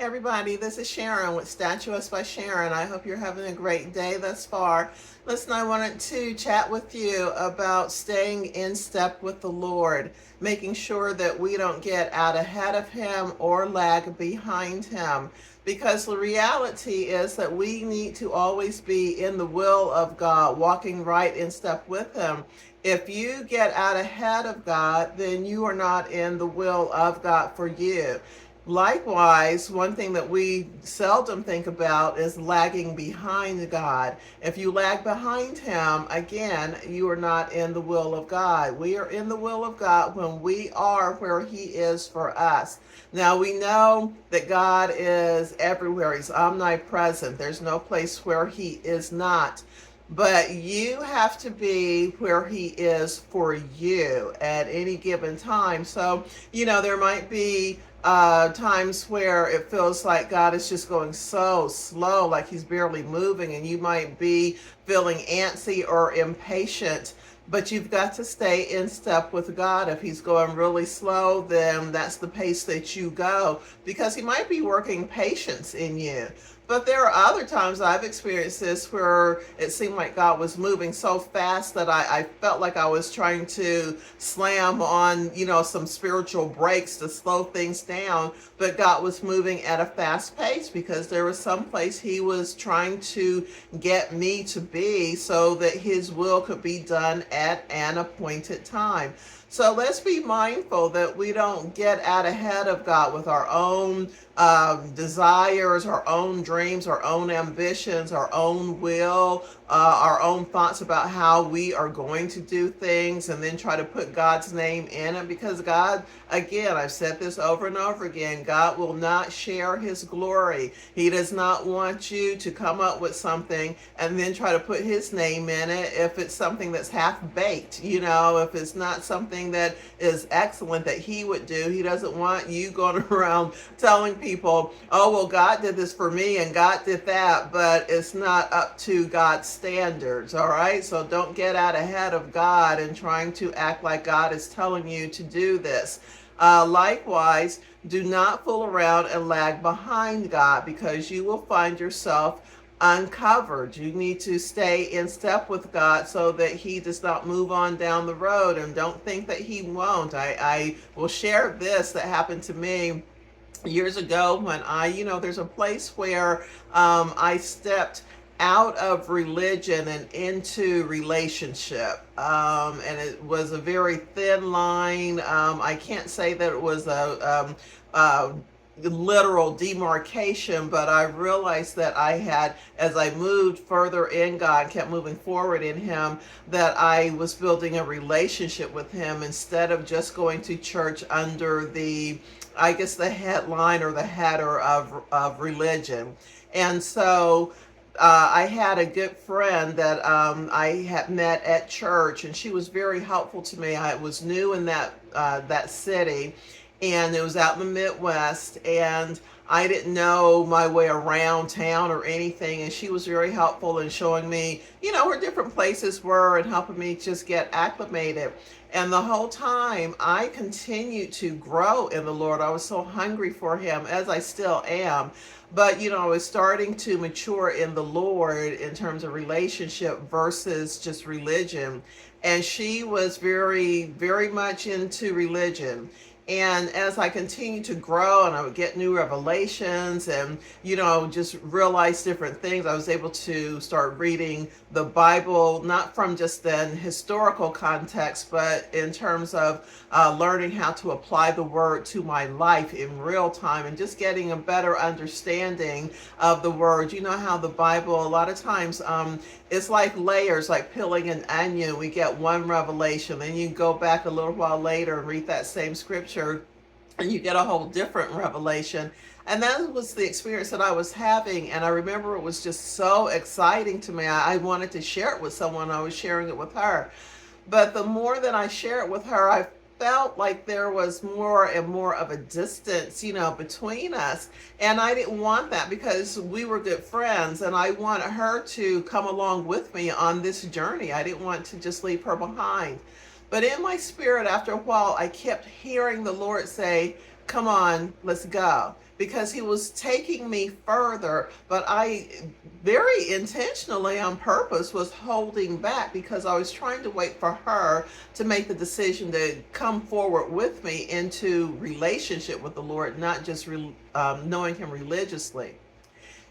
Everybody, this is Sharon with Statuist by Sharon. I hope you're having a great day thus far. Listen, I wanted to chat with you about staying in step with the Lord, making sure that we don't get out ahead of Him or lag behind Him. Because the reality is that we need to always be in the will of God, walking right in step with Him. If you get out ahead of God, then you are not in the will of God for you. Likewise, one thing that we seldom think about is lagging behind God. If you lag behind Him, again, you are not in the will of God. We are in the will of God when we are where He is for us. Now, we know that God is everywhere, He's omnipresent. There's no place where He is not. But you have to be where He is for you at any given time. So, there might be times where it feels like God is just going so slow, like He's barely moving, and you might be feeling antsy or impatient. But you've got to stay in step with God. If He's going really slow, then that's the pace that you go, because He might be working patience in you. But there are other times I've experienced this where it seemed like God was moving so fast that I felt like I was trying to slam on, some spiritual brakes to slow things down. But God was moving at a fast pace because there was some place He was trying to get me to be so that His will could be done at an appointed time. So let's be mindful that we don't get out ahead of God with our own desires, our own dreams, our own ambitions, our own will, our own thoughts about how we are going to do things, and then try to put God's name in it. Because God, again, I've said this over and over again, God will not share His glory. He does not want you to come up with something and then try to put His name in it if it's something that's half-baked, if it's not something that is excellent that He would do. He doesn't want you going around telling people, oh, well, God did this for me and God did that, but it's not up to God's standards, all right? So don't get out ahead of God and trying to act like God is telling you to do this. Likewise, do not fool around and lag behind God, because you will find yourself uncovered. You need to stay in step with God so that He does not move on down the road, and don't think that He won't. I will share this that happened to me years ago when there's a place where I stepped out of religion and into relationship. And it was a very thin line. I can't say that it was a literal demarcation, but I realized that I had, as I moved further in God, kept moving forward in Him, that I was building a relationship with Him instead of just going to church under the headline or the header of religion. And so I had a good friend that I had met at church, and she was very helpful to me. I was new in that city, and it was out in the Midwest, and I didn't know my way around town or anything, and she was very helpful in showing me, where different places were and helping me just get acclimated. And the whole time I continued to grow in the Lord. I was so hungry for Him, as I still am. But, I was starting to mature in the Lord in terms of relationship versus just religion. And she was very, very much into religion. And as I continued to grow and I would get new revelations and, just realize different things, I was able to start reading the Bible, not from just an historical context, but in terms of learning how to apply the Word to my life in real time and just getting a better understanding of the Word. You know how the Bible, a lot of times, it's like layers, like peeling an onion. We get one revelation, then you go back a little while later and read that same scripture, and you get a whole different revelation. And that was the experience that I was having. And I remember it was just so exciting to me. I wanted to share it with someone. I was sharing it with her. But the more that I share it with her, I felt like there was more and more of a distance, between us. And I didn't want that, because we were good friends and I wanted her to come along with me on this journey. I didn't want to just leave her behind. But in my spirit, after a while, I kept hearing the Lord say, come on, let's go. Because he was taking me further, but I very intentionally on purpose was holding back because I was trying to wait for her to make the decision to come forward with me into relationship with the Lord, not just knowing him religiously.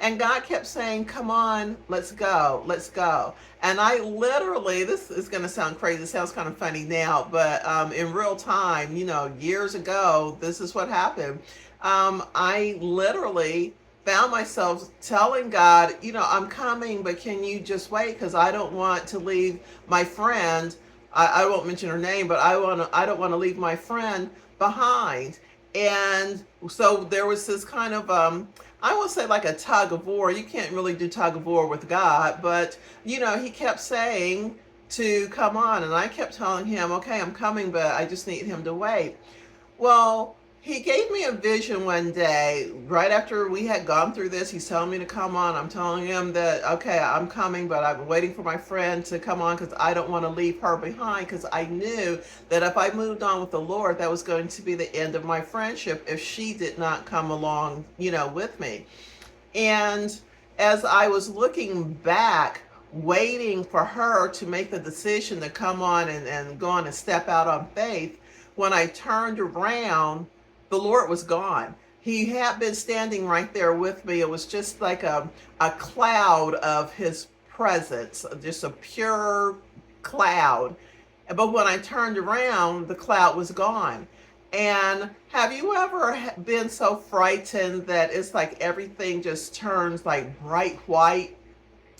And God kept saying, come on, let's go, let's go. And I literally, this is going to sound crazy, it sounds kind of funny now, but in real time, years ago, this is what happened. I literally found myself telling God, I'm coming, but can you just wait? Because I don't want to leave my friend. I won't mention her name, but I don't want to leave my friend behind. And so there was this kind of I will say like a tug of war. You can't really do tug of war with God, but he kept saying to come on, and I kept telling him, okay, I'm coming, but I just need him to wait. Well, he gave me a vision one day, right after we had gone through this. He's telling me to come on. I'm telling him that, okay, I'm coming, but I've been waiting for my friend to come on because I don't want to leave her behind, because I knew that if I moved on with the Lord, that was going to be the end of my friendship if she did not come along, with me. And as I was looking back, waiting for her to make the decision to come on and go on and step out on faith, when I turned around, the Lord was gone. He had been standing right there with me. It was just like a cloud of his presence, just a pure cloud. But when I turned around, the cloud was gone. And have you ever been so frightened that it's like everything just turns like bright white?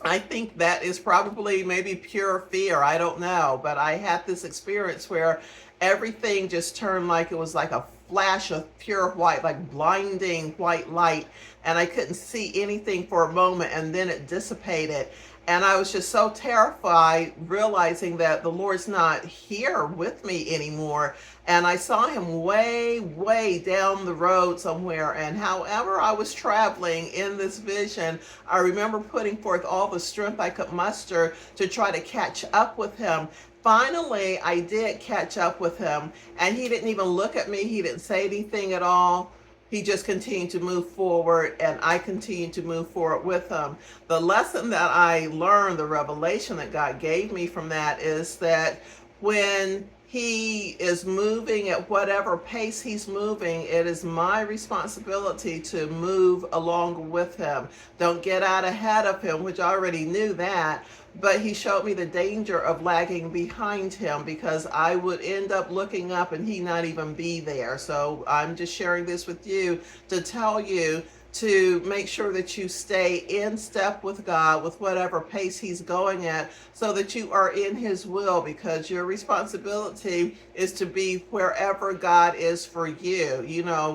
I think that is probably maybe pure fear. I don't know. But I had this experience where everything just turned like it was like a flash of pure white, like blinding white light. And I couldn't see anything for a moment, and then it dissipated. And I was just so terrified, realizing that the Lord's not here with me anymore. And I saw him way, way down the road somewhere. And however I was traveling in this vision, I remember putting forth all the strength I could muster to try to catch up with him. Finally, I did catch up with him, and he didn't even look at me. He didn't say anything at all. He just continued to move forward, and I continued to move forward with him. The lesson that I learned, the revelation that God gave me from that, is that when he is moving at whatever pace he's moving, it is my responsibility to move along with him. Don't get out ahead of him, which I already knew that. But he showed me the danger of lagging behind him, because I would end up looking up and he not even be there. So I'm just sharing this with you to tell you to make sure that you stay in step with God, with whatever pace he's going at, so that you are in his will, because your responsibility is to be wherever God is for you.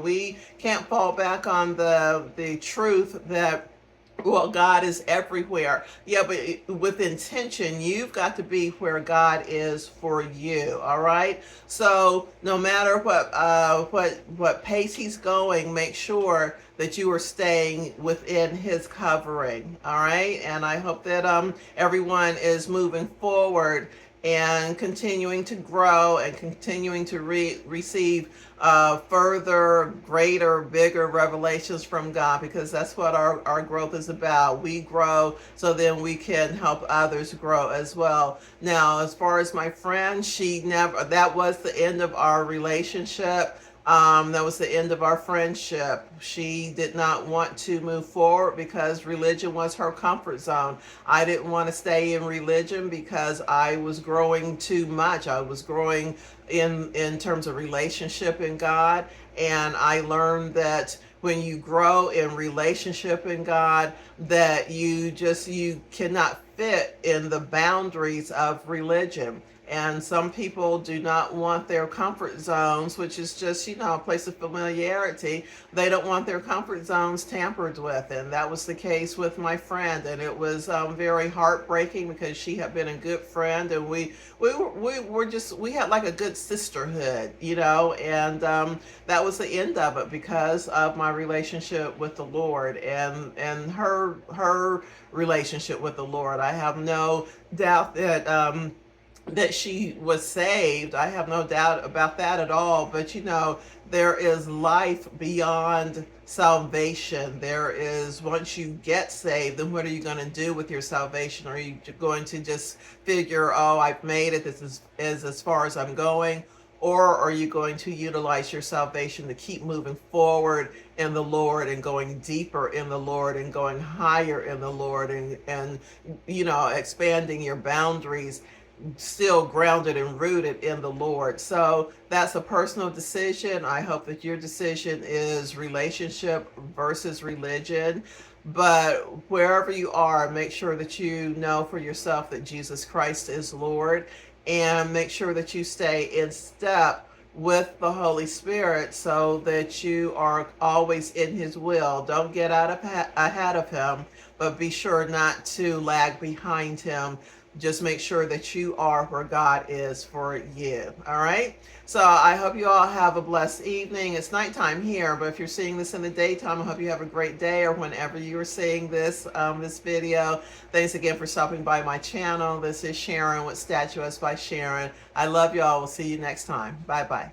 We can't fall back on the truth that, well, God is everywhere. Yeah, but with intention, you've got to be where God is for you. All right. So no matter what pace he's going, make sure that you are staying within his covering. All right. And I hope that everyone is moving forward and continuing to grow and continuing to receive further, greater, bigger revelations from God, because that's what our growth is about. We grow so then we can help others grow as well. Now, as far as my friend, that was the end of our relationship. That was the end of our friendship. She did not want to move forward because religion was her comfort zone. I didn't want to stay in religion because I was growing too much. I was growing in terms of relationship in God. And I learned that when you grow in relationship in God, that you cannot fit in the boundaries of religion. And some people do not want their comfort zones, which is just, a place of familiarity. They don't want their comfort zones tampered with. And that was the case with my friend. And it was very heartbreaking, because she had been a good friend, and we had like a good sisterhood, and that was the end of it, because of my relationship with the Lord and her relationship with the Lord. I have no doubt that that she was saved. I have no doubt about that at all. But there is life beyond salvation. There is, once you get saved, then what are you going to do with your salvation? Are you going to just figure, oh, I've made it, this is as far as I'm going? Or are you going to utilize your salvation to keep moving forward in the Lord and going deeper in the Lord and going higher in the Lord and expanding your boundaries, still grounded and rooted in the Lord? So that's a personal decision. I hope that your decision is relationship versus religion. But wherever you are, make sure that you know for yourself that Jesus Christ is Lord, and make sure that you stay in step with the Holy Spirit so that you are always in His will. Don't get ahead of Him, but be sure not to lag behind Him. Just make sure that you are where God is for you. All right. So I hope you all have a blessed evening. It's nighttime here, but if you're seeing this in the daytime, I hope you have a great day, or whenever you are seeing this video. Thanks again for stopping by my channel. This is Sharon with Statuesque by Sharon. I love y'all. We'll see you next time. Bye bye.